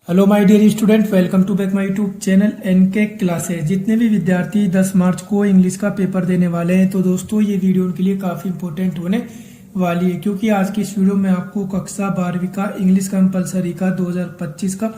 Hello my dear student, welcome to back my YouTube channel NK classes. जितने भी विद्यार्थी 10 मार्च को इंग्लिश का पेपर देने वाले हैं तो दोस्तों ये वीडियो उनके लिए काफी इंपॉर्टेंट होने वाली है, क्योंकि आज की इस वीडियो में आपको कक्षा 12वीं का इंग्लिश कंपलसरी का 2025 का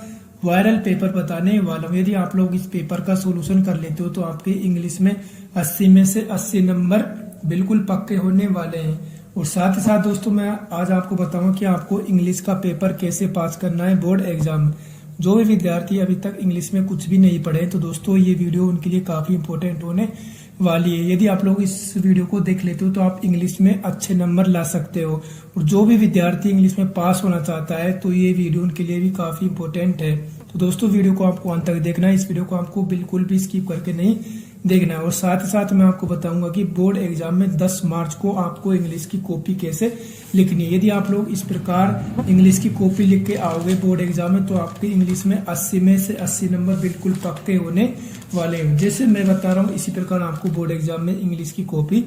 वायरल पेपर बताने वाला हूँ। यदि आप लोग इस पेपर का सोल्यूशन कर लेते हो तो आपके इंग्लिश में 80 में से 80 नंबर बिल्कुल पक्के होने वाले हैं। और साथ ही साथ दोस्तों मैं आज आपको बताऊंगा कि आपको इंग्लिश का पेपर कैसे पास करना है बोर्ड एग्जाम। जो भी विद्यार्थी अभी तक इंग्लिश में कुछ भी नहीं पढ़े तो दोस्तों ये वीडियो उनके लिए काफी इंपॉर्टेंट होने वाली है। यदि आप लोग इस वीडियो को देख लेते हो तो आप इंग्लिश में अच्छे नंबर ला सकते हो। और जो भी विद्यार्थी इंग्लिश में पास होना चाहता है तो ये वीडियो उनके लिए भी काफी इंपॉर्टेंट है। तो दोस्तों वीडियो को आपको अंत तक देखना है, इस वीडियो को आपको बिल्कुल भी स्किप करके नहीं देखना है। और साथ ही साथ मैं आपको बताऊंगा कि बोर्ड एग्जाम में 10 मार्च को आपको इंग्लिश की कॉपी कैसे लिखनी है। यदि आप लोग इस प्रकार इंग्लिश की कॉपी लिख के आओगे बोर्ड एग्जाम में तो आपके इंग्लिश में 80 में से 80 नंबर बिल्कुल पक्के होने वाले हैं। जैसे मैं बता रहा हूँ इसी प्रकार आपको बोर्ड एग्जाम में इंग्लिश की कॉपी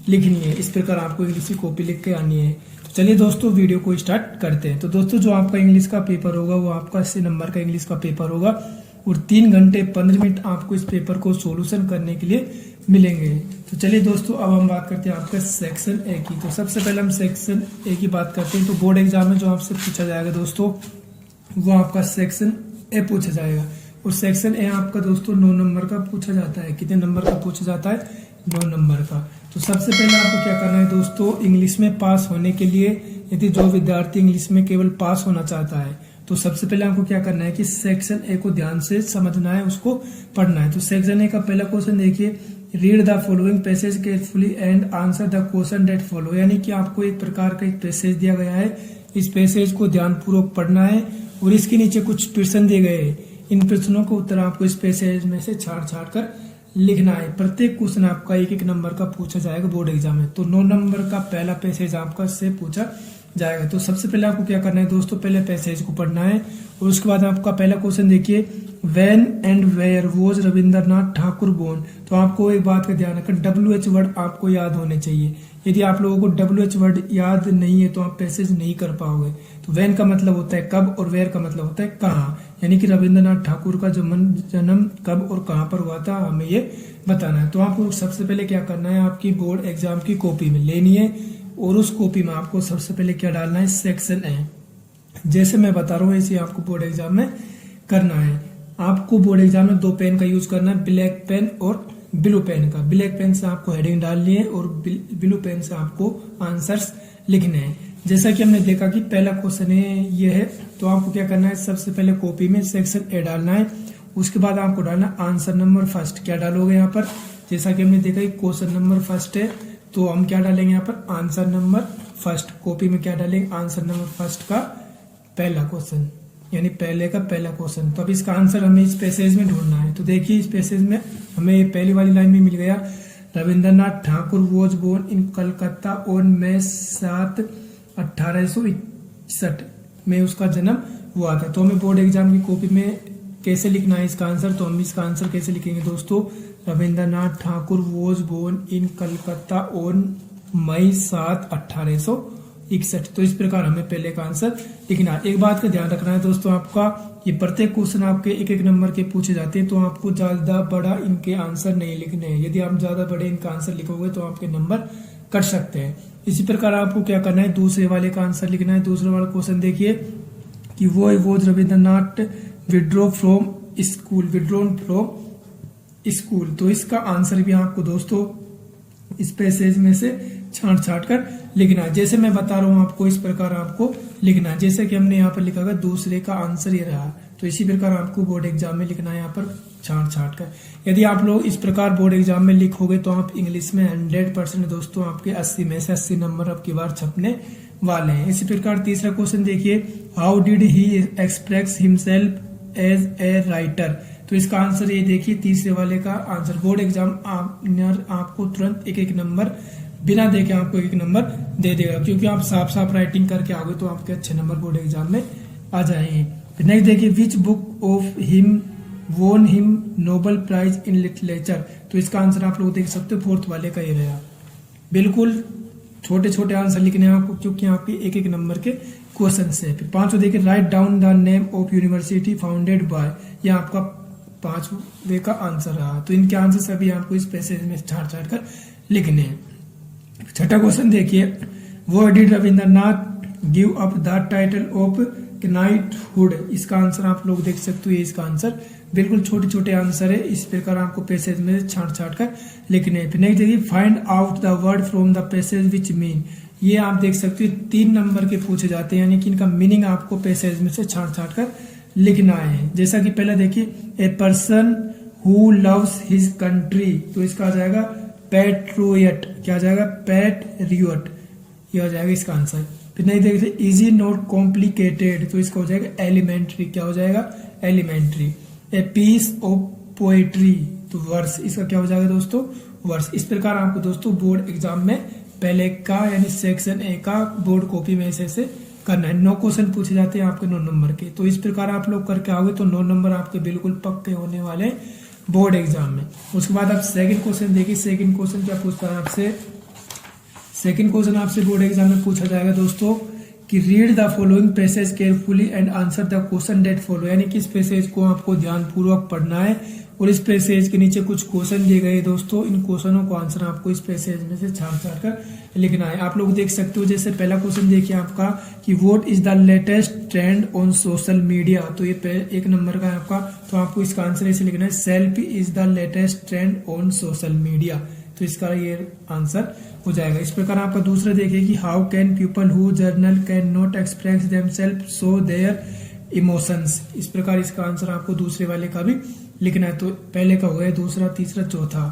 लिखनी है, इस प्रकार आपको इंग्लिश की कॉपी लिख के आनी है। तो चलिए दोस्तों वीडियो को स्टार्ट करते हैं। तो दोस्तों जो आपका इंग्लिश का पेपर होगा वो आपका 80 नंबर का इंग्लिश का पेपर होगा और 3 घंटे 15 मिनट आपको इस पेपर को सोल्यूशन करने के लिए मिलेंगे। तो चलिए दोस्तों अब हम बात करते हैं आपका सेक्शन ए की। तो सबसे पहले हम सेक्शन ए की बात करते हैं। तो बोर्ड एग्जाम में जो आपसे पूछा जाएगा दोस्तों वो आपका सेक्शन ए पूछा जाएगा। और सेक्शन ए आपका दोस्तों 9 नंबर का पूछा जाता है। कितने नंबर का पूछा जाता है? 9 नंबर का। तो सबसे पहले आपको क्या करना है दोस्तों, इंग्लिश में पास होने के लिए यदि जो विद्यार्थी इंग्लिश में केवल पास होना चाहता है तो सबसे पहले आपको क्या करना है कि सेक्शन ए को ध्यान से समझना है, उसको पढ़ना है। तो सेक्शन ए का पहला क्वेश्चन देखिए, read the following passage carefully and answer the question that follow. यानी कि आपको एक प्रकार का एक पैसेज दिया गया है, इस पैसेज को ध्यानपूर्वक पढ़ना है और इसके नीचे कुछ प्रश्न दिए गए हैं, इन प्रश्नों का उत्तर आपको इस पैसेज में से छाट कर लिखना है। प्रत्येक क्वेश्चन आपका 1-1 नंबर का पूछा जाएगा बोर्ड एग्जाम में। तो 9 नंबर का पहला पैसेज आपका से पूछा जाएगा। तो सबसे पहले आपको क्या करना है दोस्तों, पहले पैसेज को पढ़ना है और उसके बाद आपका पहला क्वेश्चन देखिए, when and where was Rabindranath Thakur born. तो आपको एक बात का ध्यान रखना, WH वर्ड आपको याद होने चाहिए। यदि आप लोगों को WH वर्ड याद नहीं है तो आप पैसेज नहीं कर पाओगे। तो व्हेन का मतलब होता है कब और वेयर का मतलब होता है कहाँ, यानी कि रविंद्रनाथ ठाकुर का जन्म कब और कहाँ पर हुआ था हमें ये बताना है। तो आपको सबसे पहले क्या करना है, आपकी बोर्ड एग्जाम की कॉपी में लेनी है और उस कॉपी में आपको सबसे पहले क्या डालना है, सेक्शन ए। जैसे मैं बता रहा हूँ ऐसे आपको बोर्ड एग्जाम में करना है। आपको बोर्ड एग्जाम में 2 पेन का यूज करना है, ब्लैक पेन और ब्लू पेन का। ब्लैक पेन से आपको हेडिंग डालनी है और ब्लू पेन से आपको आंसर्स लिखने हैं। जैसा कि हमने देखा कि पहला क्वेश्चन है ये है, तो आपको क्या करना है, सबसे पहले कॉपी में सेक्शन ए डालना है। उसके बाद आपको डालना आंसर नंबर फर्स्ट। क्या डालोगे यहाँ पर, जैसा कि हमने देखा कि क्वेश्चन नंबर फर्स्ट है तो हम क्या डालेंगे यहाँ पर, आंसर नंबर फर्स्ट। कॉपी में क्या डालेंगे, आंसर नंबर फर्स्ट का पहला क्वेश्चन, यानी पहले का पहला क्वेश्चन। तो अब इसका आंसर हमें इस पैसेज में ढूंढना है। तो देखिए इस पैसेज में हमें पहली वाली लाइन में मिल गया, Rabindranath Thakur was born in Calcutta on May 7, 1861 में उसका जन्म हुआ था। तो हमें बोर्ड एग्जाम की कॉपी में कैसे लिखना है इसका आंसर, तो हम इसका आंसर कैसे लिखेंगे दोस्तों, Rabindranath Thakur was born in Calcutta on May 7, 1861। तो इस प्रकार हमें पहले का आंसर लिखना है। एक बात का ध्यान रखना है दोस्तों, आपका ये प्रत्येक क्वेश्चन आपके 1-1 नंबर के पूछे जाते हैं तो आपको ज्यादा बड़ा इनके आंसर नहीं लिखने हैं। यदि आप ज्यादा बड़े इनका आंसर लिखोगे तो आपके नंबर कट सकते हैं। इसी प्रकार आपको क्या करना है, दूसरे वाले का आंसर लिखना है। दूसरे वाला क्वेश्चन देखिए कि वो was Rabindranath withdraw from school, withdrawn from school. तो इसका आंसर भी आपको दोस्तों इस पैसेज में से छाट कर लिखना है। जैसे मैं बता रहा हूं आपको इस प्रकार आपको लिखना है। जैसे कि हमने यहाँ पर लिखा है दूसरे का आंसर ये रहा, तो इसी प्रकार आपको बोर्ड एग्जाम में लिखना है यहाँ पर छाट कर। यदि आप लोग इस प्रकार बोर्ड एग्जाम में लिखोगे तो आप इंग्लिश में 100% दोस्तों आपके 80 में से 80 नंबर अब की बार छपने वाले हैं। इसी प्रकार तीसरा क्वेश्चन देखिए, how did he express himself as a writer. तो इसका आंसर ये देखिए तीसरे वाले का आंसर। बोर्ड एग्जाम आपको तुरंत 1-1 नंबर बिना देखे आपको 1-1 नंबर दे देगा, क्योंकि आप साफ साफ राइटिंग करके आओगे तो आपके अच्छे नंबर बोर्ड एग्जाम में आ जाएंगे। नेक्स्ट देखिए, which book of him won him Nobel prize in literature. तो इसका आंसर आप लोग देख सकते हो 4th वाले का ये रहा। बिल्कुल छोटे छोटे आंसर लिखने हैं आपको, क्योंकि आपके एक एक नंबर के क्वेश्चन से। फिर पांचों देखिए, write down the name of university founded by, यह आपका पांचवे का आंसर रहा। तो इनके आंसर सभी आपको इस पैसेज में छाट छाट कर लिखने हैं। छठा क्वेश्चन देखिए, वो did Rabindranath give up the title of knighthood, इसका आंसर आप लोग देख सकते हो, ये इसका आंसर बिल्कुल छोटे छोटे आंसर है। इस प्रकार आपको पैसेज में छाट छाट कर लिखने हैं। फिर नेक्स्ट देखिए, find out the word from the passage which mean, ये आप देख सकते हो 3 नंबर के पूछे जाते हैं, यानी कि इनका मीनिंग आपको पैसेज में से छाट छाट कर लिखना है। जैसा कि पहले देखिए, a person who loves his country, तो इसका आ जाएगा पैट्रियट, क्या आ जाएगा पैट्रियट, ये हो जाएगा इसका आंसर। फिर नहीं देखते, इजी नॉट कॉम्प्लिकेटेड, तो इसका हो जाएगा एलिमेंट्री, क्या हो जाएगा elementary. A piece of poetry, तो वर्स, इसका क्या हो जाएगा दोस्तों वर्स। इस प्रकार आपको दोस्तों बोर्ड एग्जाम में पहले का यानी सेक्शन ए का बोर्ड कॉपी में ऐसे करना है। 9 क्वेश्चन पूछे जाते हैं आपके 9 नंबर के, तो इस प्रकार आप लोग करके आओगे तो 9 नंबर आपके बिल्कुल पक्के होने वाले बोर्ड एग्जाम में। उसके बाद आप सेकंड क्वेश्चन देखिए, सेकंड क्वेश्चन क्या पूछता है आपसे। सेकंड क्वेश्चन आपसे बोर्ड एग्जाम में पूछा जाएगा दोस्तों कि read the following passage carefully and answer the question that follow, यानी कि इस पैसेज को आपको ध्यानपूर्वक पढ़ना है और इस पैसेज के नीचे कुछ क्वेश्चन दिए गए दोस्तों, इन क्वेश्चनों को आंसर आपको इस पैसेज में से छाट छाट कर लिखना है। आप लोग देख सकते हो, जैसे पहला क्वेश्चन देखिए आपका कि what is the latest trend on social media, तो ये 1 नंबर का है आपका, तो आपको इसका आंसर ऐसे लिखना है, selfie is the latest trend on social media, तो इसका ये आंसर हो जाएगा। इस प्रकार आपका दूसरा देखिए कि how can people who general can not express themself so their emotions, इस प्रकार इसका आंसर आपको दूसरे वाले का भी लिखना है। तो पहले का हो गया, दूसरा, तीसरा, चौथा,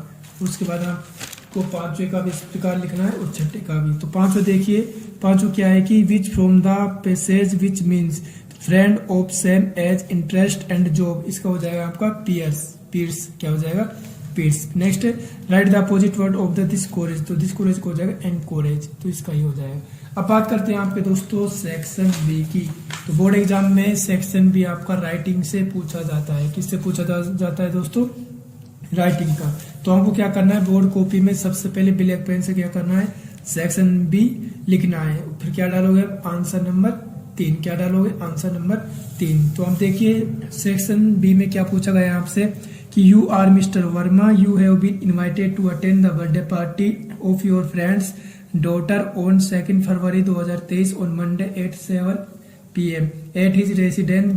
उसके बाद आपको पांचवे का भी इस प्रकार लिखना है और छठे का भी। तो पांचों देखिए, पांचों क्या है कि which from the passage which means friend of same age interest and job, इसका हो जाएगा आपका पीयर्स, क्या हो जाएगा peers. Next, right the opposite word of the discourage, तो डिस्कोरेज को हो जाएगा एनकोरेज, तो इसका ही हो जाएगा। अब बात करते हैं आपके दोस्तों सेक्शन बी की। तो बोर्ड एग्जाम में सेक्शन बी आपका राइटिंग से पूछा जाता है। किससे पूछा जाता है दोस्तों, राइटिंग का। तो हमको क्या करना है, बोर्ड कॉपी में सबसे पहले ब्लैक पेन से क्या करना है, सेक्शन बी लिखना है। फिर क्या डालोगे, आंसर नंबर 3, क्या डालोगे, आंसर नंबर 3। तो हम देखिए सेक्शन बी में क्या पूछा गया आपसे कि you are mister Verma, you have been invited to attend the birthday party of your friend's daughter on 2 February 2023 on Monday at 7 PM at his residence,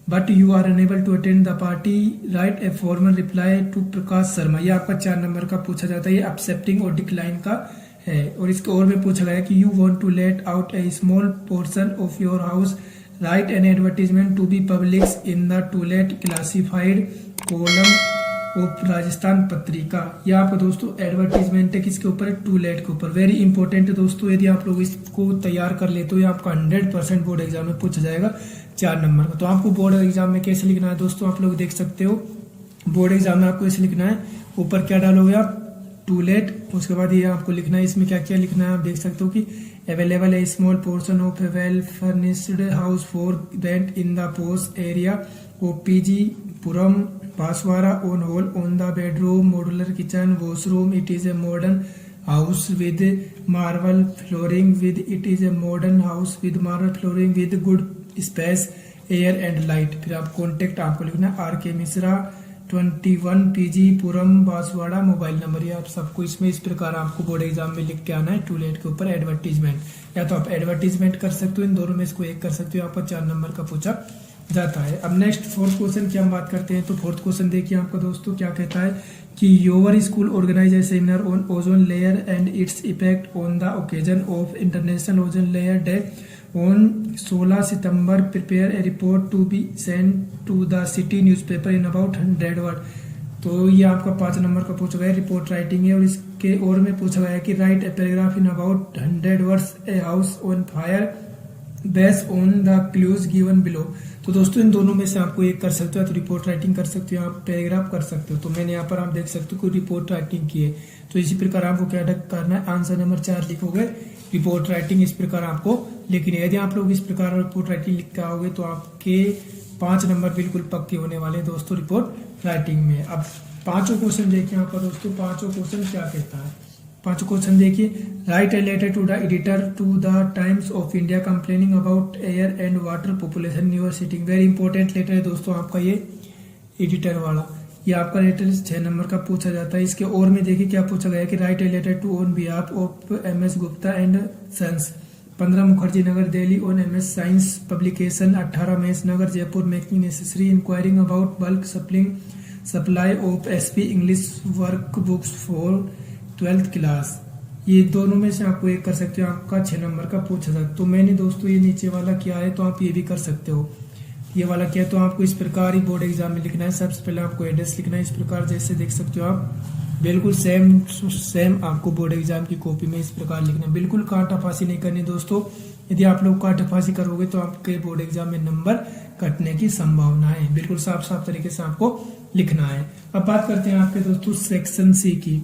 but you are unable to attend the party, write a formal reply to Prakash Sharma. ये आपका 4 number का पूछा जाता है, ये accepting और decline का है। और इसके और में पूछा गया कि you want to let out a small portion of your house, write an advertisement to be publish in the to let classified column of Rajasthan Patrika. यह आपका दोस्तों एडवर्टीजमेंट है, किसके ऊपर है, टू लेट के ऊपर। वेरी इंपॉर्टेंट है दोस्तों, यदि आप लोग इसको तैयार कर लेते हो, ये आपका 100% बोर्ड एग्जाम में पूछा जाएगा 4 नंबर का। तो आपको बोर्ड एग्जाम में कैसे लिखना है दोस्तों, आप लोग देख सकते हो, बोर्ड एग्जाम में आपको ऐसे लिखना है, ऊपर क्या डालोगे आप, टू लेट, उसके बाद ये आपको लिखना है, इसमें क्या क्या लिखना है आप देख सकते हो कि available A small portion of A well furnished house for rent in the post area of PG Puram Banswara on whole on the bedroom modular kitchen washroom, it is a modern house with marble flooring, it is a modern house with marble flooring with good space, air and light। फिर आप contact आपको लिखना RK Mishra 21 PG पुरम Banswara, mobile number, ये आप सबको इसमें इस प्रकार आपको बोर्ड एग्जाम में लिख के आना है। टू लेट के ऊपर एडवर्टीजमेंट, या तो आप एडवर्टीजमेंट कर सकते हो, इन दोनों में इसको एक कर सकते हो, आपका 4 नंबर का पूछा जाता है। अब नेक्स्ट 4th क्वेश्चन की हम बात करते हैं। तो 4th क्वेश्चन देखिए आपका दोस्तों क्या कहता है कि your school organize a seminar on ozone layer and its effect on the occasion of international ozone layer day on 16 September, prepare a report to be send to the city newspaper in about 100 word. तो ये आपका 5 number का पूछा गया, report writing है। और इसके और में पूछा गया कि write a paragraph in about 100 words, a house on fire based on the clues given below. तो दोस्तों इन दोनों में से आपको एक कर सकते हो, तो रिपोर्ट राइटिंग कर सकते हो, आप पैराग्राफ कर सकते हो। तो मैंने यहाँ पर आप देख सकते हो कोई रिपोर्ट राइटिंग की है। तो इसी प्रकार आपको क्या करना है, आंसर नंबर 4 लिखोगे, रिपोर्ट राइटिंग इस प्रकार आपको लिखनी है। यदि आप लोग इस प्रकार रिपोर्ट राइटिंग लिख के आओगे तो आपके 5 नंबर बिल्कुल पक्के होने वाले दोस्तों रिपोर्ट राइटिंग में। अब 5वां क्वेश्चन देखिए आपका दोस्तों, 5वां क्वेश्चन क्या कहता है। पांचवा क्वेश्चन देखिए, write a letter to the editor to the Times of India complaining about air and water population in your city. Very important letter है दोस्तों आपका ये एडिटर वाला। ये आपका लेटर 6 नंबर का पूछा जाता है। इसके और में देखिए क्या पूछा गया कि write a letter to on behalf of MS Gupta and sons, 15 Mukherjee Nagar Delhi, on MS science publication, 18 मेष नगर Jaipur, making necessary inquiring about bulk supply of SP English work books for 12th class. ये दोनों में से आपको एक कर सकते हो, आपका 6 नंबर का पूछा था। तो मैंने दोस्तों ये नीचे वाला क्या है तो आप ये भी कर सकते हो। ये वाला क्या है तो आपको इस प्रकार ही बोर्ड एग्जाम में लिखना है। सबसे पहले आपको एड्रेस लिखना है इस प्रकार, जैसे देख सकते हो आप, बिल्कुल सेम आपको बोर्ड एग्जाम की कॉपी में इस प्रकार लिखना है। बिल्कुल कांटाफासी नहीं करनी दोस्तों। यदि आप लोग कांटाफासी करोगे तो आपके बोर्ड एग्जाम में नंबर कटने की संभावना है। बिल्कुल साफ साफ तरीके से आपको लिखना है। अब बात करते हैं आपके दोस्तों सेक्शन सी की।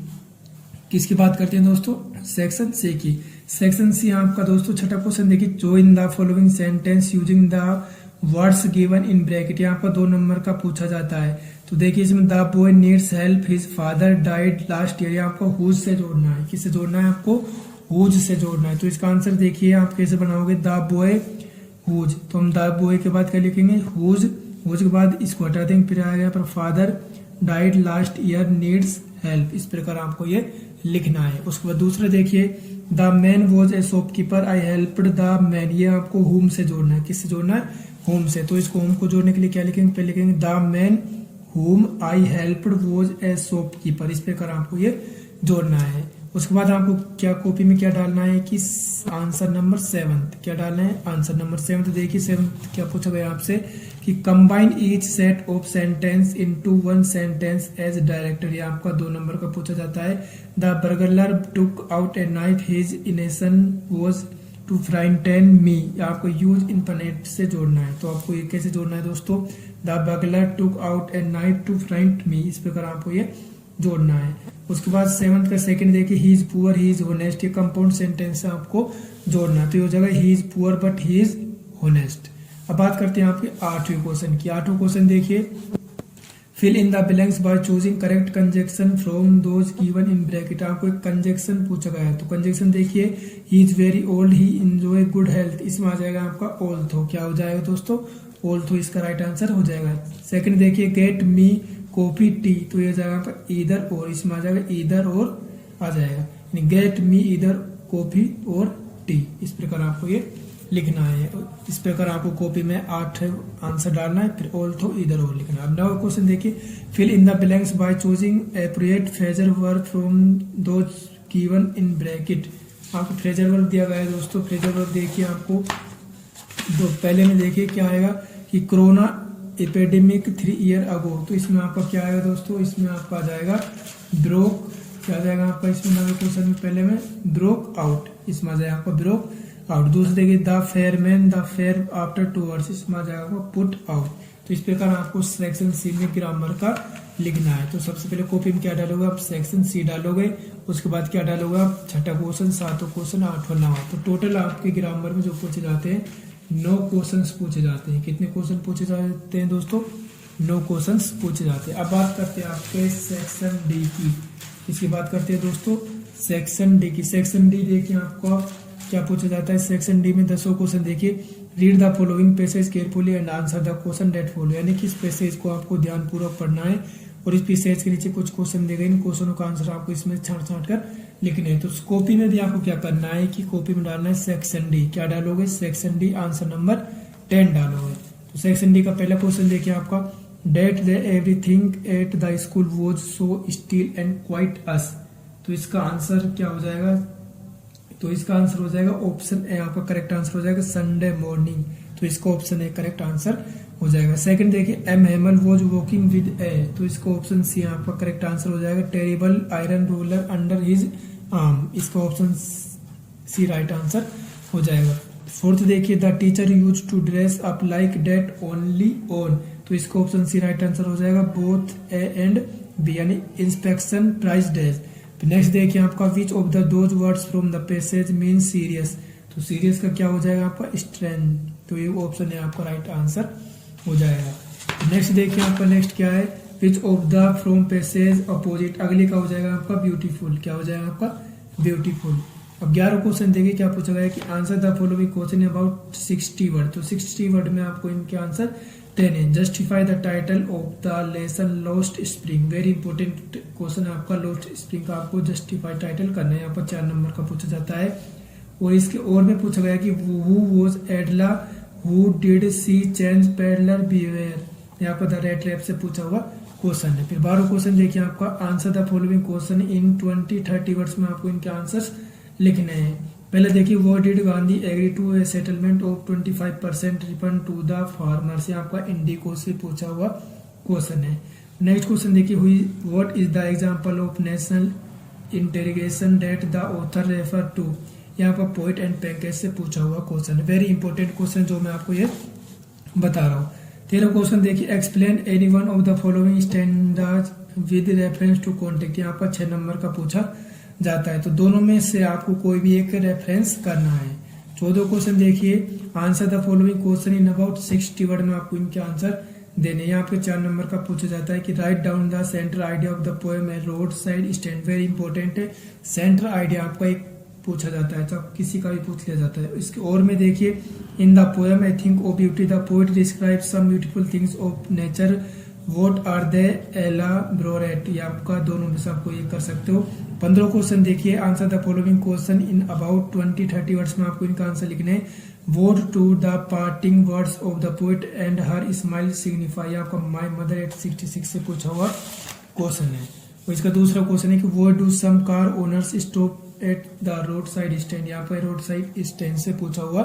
किसकी बात करते हैं दोस्तों? सेक्शन सी की। सेक्शन सी आपका दोस्तों छठा क्वेश्चन देखिए, जो in the following sentence using the words given in bracket, यहाँ पर 2 नंबर का पूछा जाता है। तो देखिए इसमें the boy needs help, his father died last year, आपको हुज से जोड़ना है। किससे जोड़ना है? आपको हुज से जोड़ना है। तो इसका आंसर देखिए आप कैसे बनाओगे, द बॉय हुज। तो हम द बॉय के बाद क्या लिखेंगे? हुज। हुज के बाद इसको हटा देंगे, फिर आएगा पर father died last year needs help. इस प्रकार आपको ये लिखना है। उसके बाद दूसरा देखिए, the man was a shopkeeper, I helped the man, ये आपको होम से जोड़ना है। किससे जोड़ना है? होम से। तो इसको होम को जोड़ने के लिए क्या लिखेंगे? पहले लिखेंगे the man home I helped was a shopkeeper. इस प्रकार आपको ये जोड़ना है। उसके बाद आपको क्या कॉपी में क्या डालना है कि आंसर नंबर 7 क्या डालना है? आंसर नंबर 7 देखिए 7 क्या पूछा गया आपसे कि combine each set of sentence into one sentence as director. ये आपका 2 नंबर का पूछा जाता है। The burglar took out a knife, his intention was to frighten me, आपको यूज इनफिनिट से जोड़ना है। तो आपको ये कैसे जोड़ना है दोस्तों? The burglar took out a knife to fright me, इस प्रकार आपको ये जोड़ना है। उसके बाद 7th का सेकंड देखिए, he is poor he is honest, ये कंपाउंड सेंटेंस से आपको जोड़ना है। तो ये हो जाएगा he is poor but he is honest. अब बात करते हैं आपके 8वें क्वेश्चन की। 8वां क्वेश्चन देखिए, fill in the blanks by choosing correct conjunction from those given in bracket. आपको एक कंजक्शन पूछा गया है। तो कंजक्शन देखिए, he is very old, he enjoy good health, इसमें आ जाएगा आपका ऑल्थो। क्या हो जाएगा दोस्तों? ऑल्थो इसका राइट आंसर हो जाएगा। सेकंड देखिए, गेट मी कॉफी टी, तो ये जाएगा आपका ईदर और, इसमें आ जाएगा ईदर और आ जाएगा, गेट मी ईदर कॉफी और टी। इस प्रकार आपको ये लिखना है। इस प्रकार आपको कॉपी में 8 आंसर डालना है, फिर ऑल्थो ईदर और लिखना है। अब 9वां क्वेश्चन देखिए, fill in the blanks by choosing appropriate phrasal verb from those given in bracket. आपको फ्रेजल वर्ब दिया गया है दोस्तों। फ्रेजल वर्ब देखिए आपको दो पहले में देखिए क्या आएगा कि कोरोना एपिडेमिक 3 ईयर अगो। तो इसमें आपका क्या आएगा दोस्तों? इसमें आपका आ जाएगा ब्रोक, क्या आ जाएगा आपका इसमें 9वें क्वेश्चन में पहले में ब्रोक आउट, इसमें आ जाएगा आपका ब्रोक आउट। दूसरे देखिए, the ferryman the ferry after 2 hours, इसमें आ जाएगा आपका पुट आउट। तो इस प्रकार आपको सेक्शन सी में ग्रामर का लिखना है। तो सबसे पहले कॉपी में क्या डालोगे आप? सेक्शन सी डालोगे। उसके बाद क्या डालोगे आप? 6ठा क्वेश्चन, 7वां क्वेश्चन, 8वां, 9वां। तो टोटल आपके ग्रामर में जो पूछे जाते हैं 9 क्वेश्चंस पूछे जाते हैं। कितने क्वेश्चन पूछे जाते हैं दोस्तों? 9 क्वेश्चंस पूछे जाते हैं। अब बात करते हैं आपके सेक्शन डी की। इसकी बात करते हैं दोस्तों सेक्शन डी की। सेक्शन डी देखिए आपको क्या पूछा जाता है। सेक्शन डी में 10 क्वेश्चन देखिए, read the following passage carefully and answer the question that follow, यानी कि इस पैसेज को आपको ध्यानपूर्वक पढ़ना है और इस पैसेज के नीचे कुछ क्वेश्चन दिए गए, इन क्वेश्चनों का आंसर आपको इसमें छांट कर लिखने हैं। तो कॉपी में भी आपको क्या करना है कि कॉपी में डालना है सेक्शन डी। क्या डालोगे? सेक्शन डी आंसर नंबर 10 डालोगे। तो सेक्शन डी का पहला क्वेश्चन देखिए आपका, that the everything at the school was so still and quiet us. तो इसका आंसर क्या हो जाएगा? तो इसका आंसर हो जाएगा ऑप्शन ए, आपका करेक्ट आंसर हो जाएगा संडे मॉर्निंग। तो इसका ऑप्शन ए करेक्ट आंसर हो जाएगा। सेकंड देखिए, M Hamel was walking with a, तो इसका ऑप्शन सी आपका करेक्ट आंसर हो जाएगा terrible iron ruler under his arm, इसका ऑप्शन सी राइट आंसर हो जाएगा। फोर्थ देखिए, the teacher used to dress up like that only on, तो इसका ऑप्शन सी राइट आंसर हो जाएगा बोथ ए एंड बी, यानी इंस्पेक्शन प्राइस डेज। नेक्स्ट देखिए आपका, which of the those words from the passage mean serious, तो serious का क्या हो जाएगा आपका स्ट्रेंथ, तो ये ऑप्शन है आपका राइट आंसर हो जाएगा। नेक्स्ट देखिए आपका नेक्स्ट क्या है, विच of the from passage opposite, अगले का हो जाएगा आपका ब्यूटीफुल, क्या हो जाएगा आपका ब्यूटीफुल। अब 11 क्वेश्चन देखिए क्या पूछा गया है कि answer the following question about 60 word. तो 60 वर्ड में आपको इनके आंसर देने। Justify the title of the lesson lost spring. Very important question आपका, लॉस्ट स्प्रिंग का आपको जस्टिफाई टाइटल करना है। यहाँ पर 4 नंबर का पूछा जाता है। और इसके और में पूछा गया कि who was Edla who did she change peddler behaviour. यहाँ पर द रेड ट्रैप से पूछा हुआ क्वेश्चन है। फिर 12 क्वेश्चन देखिए आपका, answer the following question in 20-30 words में आपको इनके आंसर्स लिखने हैं। पहले देखिए, what did Gandhi agree to a settlement of 25% refund to the farmers. ये आपका इंडिको से पूछा हुआ क्वेश्चन है। नेक्स्ट क्वेश्चन देखिए, हुई what is the example of national interrogation that the author refer to. यहाँ पर पोइट एंड पैकेज से पूछा हुआ क्वेश्चन है। वेरी इंपॉर्टेंट क्वेश्चन जो मैं आपको ये बता रहा हूँ। 13 क्वेश्चन देखिए, explain any one of the following standards with reference to context. यहाँ पर 6 नंबर का पूछा जाता है। तो दोनों में से आपको कोई भी एक रेफरेंस करना है। 14 क्वेश्चन देखिए, answer the following question in about 60 word में आपको इनके आंसर देने। यहाँ पे 4 नंबर का पूछा जाता है कि write down the centre idea of the poem A road side stand. Very important है, सेंटर आइडिया आपका एक पूछा जाता है, तो किसी का भी पूछ लिया जाता है। इसके और में देखिए, in the poem I think of beauty the poet describe some beautiful things of nature what are they elaborate. ये आपका दोनों में से आपको ये कर सकते हो। 15 क्वेश्चन देखिए, answer the following question in about 20-30 words में आपको इनका आंसर लिखने हैं। What do the parting words of the poet and her smile signify. आपका माय मदर एट 66 से पूछा हुआ क्वेश्चन है। और इसका दूसरा क्वेश्चन है कि what do some car owners stop at the road side stand. यहाँ पर रोड साइड स्टैंड से पूछा हुआ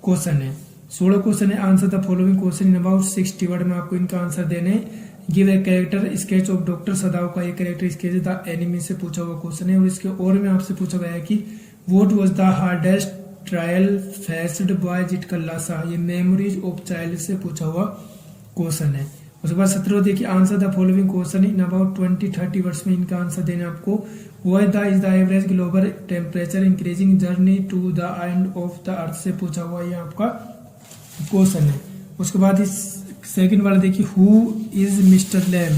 क्वेश्चन है। 16 क्वेश्चन है, answer the following question in about 60 word में आपको इनका आंसर देने। Give a character sketch of doctor सदाव का एक कैरेक्टर स्केच द एनिमी से पूछा हुआ क्वेश्चन है। और इसके और में आपसे पूछा गया है कि what was the hardest trial faced by जितकल्ला शाह। ये मेमोरीज ऑफ चाइल्ड से पूछा हुआ क्वेश्चन है। उसके बाद 17 देखिए, answer the following question in about 20-30 words में इनका आंसर देना आपको। Why the is the average global temperature increasing journey to the end of the earth से पूछा हुआ ये आपका क्वेश्चन है। उसके बाद इस सेकंड वाला देखिए, who is mister Lamb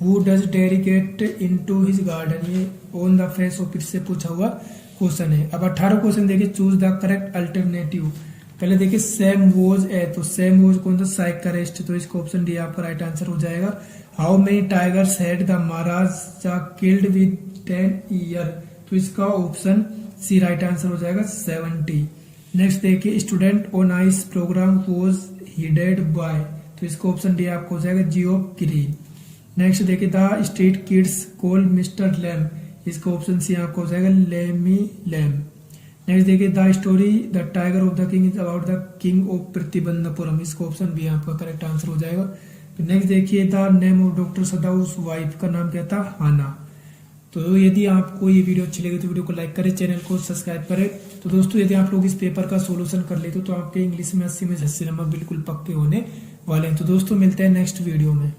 who does dedicate into his garden. ये on the face of it से पूछा हुआ क्वेश्चन है। अब 18 क्वेश्चन देखिए, चूज द करेक्ट अल्टरनेटिव। पहले देखिए, सेम वॉज ए, तो सेम वॉज कौन सा साइकरेस्ट, तो इसका ऑप्शन डी आपका राइट आंसर हो जाएगा। How many tigers had the Maharaja killed with 10 year, तो इसका ऑप्शन सी राइट आंसर हो जाएगा 70। नेक्स्ट देखिए, student on ice programme was headed by, तो इसका ऑप्शन डी आपको हो जाएगा जियो ग्रीन। नेक्स्ट देखिए, the street kids call mister Lamb, इसका ऑप्शन सी आपको हो जाएगा लेमी लैम। नेक्स्ट देखिए, the story the tiger of the king is about the king of Pratibandapuram, इसका ऑप्शन बी आपका करेक्ट आंसर हो जाएगा। नेक्स्ट देखिए, the name of doctor Sadao's wife का नाम क्या था, हाना। तो यदि आपको ये वीडियो अच्छी लगी तो वीडियो को लाइक करें, चैनल को सब्सक्राइब करें। तो दोस्तों, यदि आप लोग इस पेपर का सॉल्यूशन कर लेते तो आपके इंग्लिश में 80 में 80 नंबर बिल्कुल पक्के होने वाले हैं। तो दोस्तों, मिलते हैं नेक्स्ट वीडियो में।